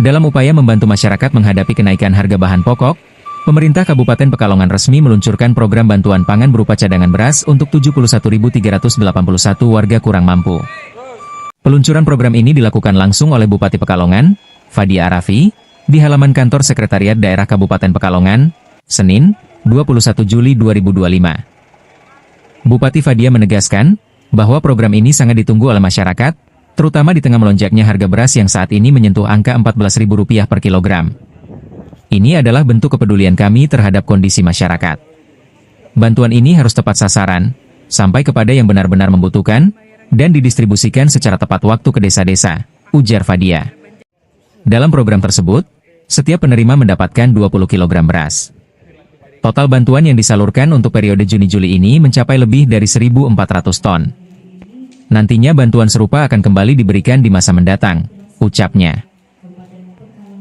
Dalam upaya membantu masyarakat menghadapi kenaikan harga bahan pokok, pemerintah Kabupaten Pekalongan resmi meluncurkan program bantuan pangan berupa cadangan beras untuk 71.381 warga kurang mampu. Peluncuran program ini dilakukan langsung oleh Bupati Pekalongan, Fadia Arafi, di halaman kantor Sekretariat Daerah Kabupaten Pekalongan, Senin, 21 Juli 2025. Bupati Fadia menegaskan bahwa program ini sangat ditunggu oleh masyarakat, terutama di tengah melonjaknya harga beras yang saat ini menyentuh angka Rp14.000 per kilogram. Ini adalah bentuk kepedulian kami terhadap kondisi masyarakat. Bantuan ini harus tepat sasaran, sampai kepada yang benar-benar membutuhkan, dan didistribusikan secara tepat waktu ke desa-desa, ujar Fadia. Dalam program tersebut, setiap penerima mendapatkan 20 kg beras. Total bantuan yang disalurkan untuk periode Juni-Juli ini mencapai lebih dari 1.400 ton. Nantinya bantuan serupa akan kembali diberikan di masa mendatang, ucapnya.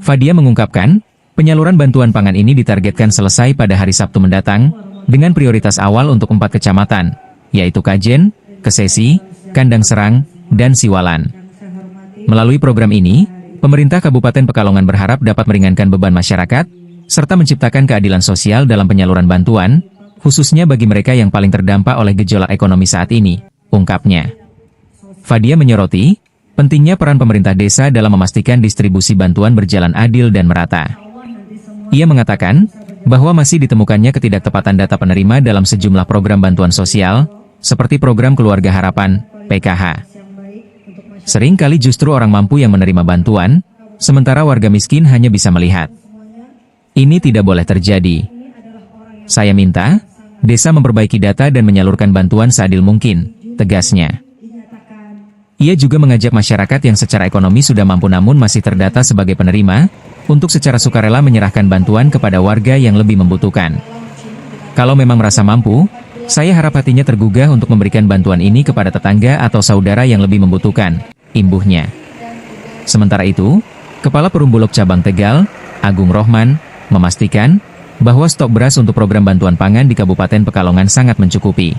Fadia mengungkapkan, penyaluran bantuan pangan ini ditargetkan selesai pada hari Sabtu mendatang, dengan prioritas awal untuk 4 kecamatan, yaitu Kajen, Kesesi, Kandang Serang, dan Siwalan. Melalui program ini, pemerintah Kabupaten Pekalongan berharap dapat meringankan beban masyarakat, serta menciptakan keadilan sosial dalam penyaluran bantuan, khususnya bagi mereka yang paling terdampak oleh gejolak ekonomi saat ini, ungkapnya. Fadia menyoroti, pentingnya peran pemerintah desa dalam memastikan distribusi bantuan berjalan adil dan merata. Ia mengatakan, bahwa masih ditemukannya ketidaktepatan data penerima dalam sejumlah program bantuan sosial, seperti program Keluarga Harapan, PKH. Sering kali justru orang mampu yang menerima bantuan, sementara warga miskin hanya bisa melihat. Ini tidak boleh terjadi. Saya minta, desa memperbaiki data dan menyalurkan bantuan seadil mungkin, tegasnya. Ia juga mengajak masyarakat yang secara ekonomi sudah mampu namun masih terdata sebagai penerima, untuk secara sukarela menyerahkan bantuan kepada warga yang lebih membutuhkan. Kalau memang merasa mampu, saya harap hatinya tergugah untuk memberikan bantuan ini kepada tetangga atau saudara yang lebih membutuhkan, imbuhnya. Sementara itu, Kepala Perumbulok Cabang Tegal, Agung Rohman, memastikan bahwa stok beras untuk program bantuan pangan di Kabupaten Pekalongan sangat mencukupi.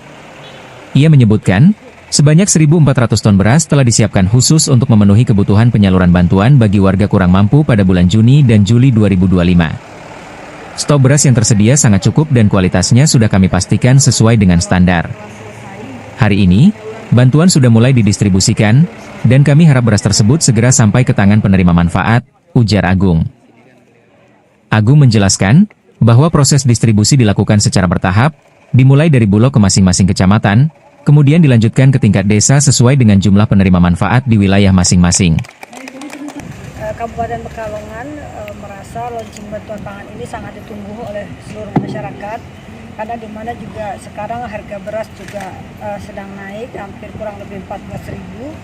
Ia menyebutkan, sebanyak 1.400 ton beras telah disiapkan khusus untuk memenuhi kebutuhan penyaluran bantuan bagi warga kurang mampu pada bulan Juni dan Juli 2025. Stok beras yang tersedia sangat cukup dan kualitasnya sudah kami pastikan sesuai dengan standar. Hari ini, bantuan sudah mulai didistribusikan, dan kami harap beras tersebut segera sampai ke tangan penerima manfaat, ujar Agung. Agung menjelaskan, bahwa proses distribusi dilakukan secara bertahap, dimulai dari bulog ke masing-masing kecamatan, kemudian dilanjutkan ke tingkat desa sesuai dengan jumlah penerima manfaat di wilayah masing-masing. Kabupaten Pekalongan merasa launching bantuan pangan ini sangat ditunggu oleh seluruh masyarakat, karena di mana juga sekarang harga beras juga sedang naik, hampir kurang lebih 14.000,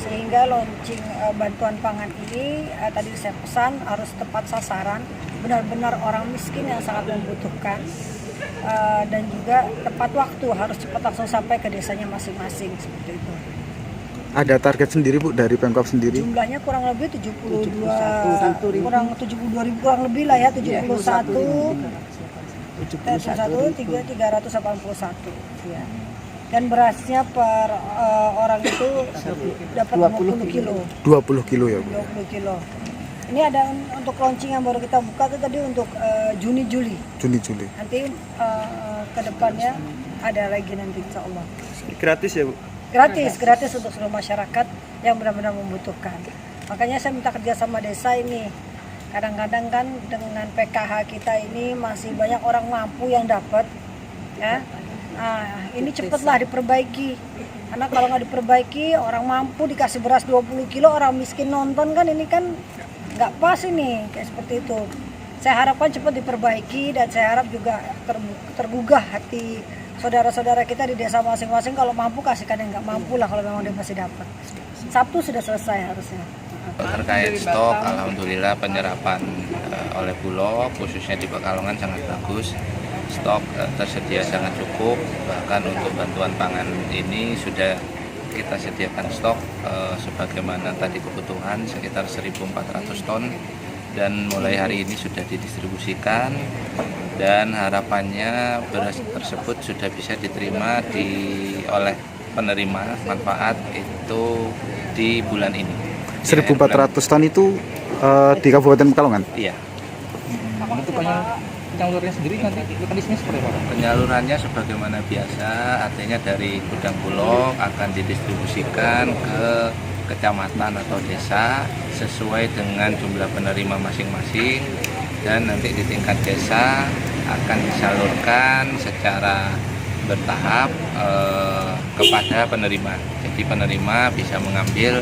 sehingga launching bantuan pangan ini tadi saya pesan harus tepat sasaran, benar-benar orang miskin yang sangat membutuhkan, dan juga tepat waktu, harus cepat langsung sampai ke desanya masing-masing, seperti itu. Ada target sendiri Bu dari Pemkab sendiri? Jumlahnya kurang lebih 72.000, kurang lebih lah ya, 381 ya. Dan berasnya per orang itu dapat 20 kilo. 20 kilo ya Bu? 20 kilo. Ini ada untuk launching yang baru kita buka itu tadi untuk Juni-Juli. Juni-Juli. Nanti ke depannya ada lagi nanti insya Allah. Gratis ya Bu? Gratis untuk seluruh masyarakat yang benar-benar membutuhkan. Makanya saya minta kerja sama desa ini. Kadang-kadang kan dengan PKH kita ini masih banyak orang mampu yang dapat, ya. Nah, ini cepatlah diperbaiki. Karena kalau nggak diperbaiki, orang mampu dikasih beras 20 kilo, orang miskin nonton kan ini kan nggak pas ini, kayak seperti itu. Saya harapkan cepat diperbaiki dan saya harap juga tergugah hati saudara-saudara kita di desa masing-masing. Kalau mampu kasihkan, yang nggak mampu lah kalau memang dia masih dapat. Sabtu sudah selesai harusnya. Terkait stok, alhamdulillah penyerapan oleh Bulog khususnya di Pekalongan sangat bagus. Stok tersedia sangat cukup, bahkan untuk bantuan pangan ini sudah kita sediakan stok sebagaimana tadi kebutuhan sekitar 1.400 ton, dan mulai hari ini sudah didistribusikan, dan harapannya beras tersebut sudah bisa diterima oleh penerima manfaat itu di bulan ini. 1.400 ton itu Di Kabupaten Pekalongan. Iya. Untuk penyalurannya sendiri nanti mekanisme seperti apa? Penyalurannya sebagaimana biasa, artinya dari gudang Bulog akan didistribusikan ke kecamatan atau desa sesuai dengan jumlah penerima masing-masing, dan nanti di tingkat desa akan disalurkan secara bertahap kepada penerima. Jadi penerima bisa mengambil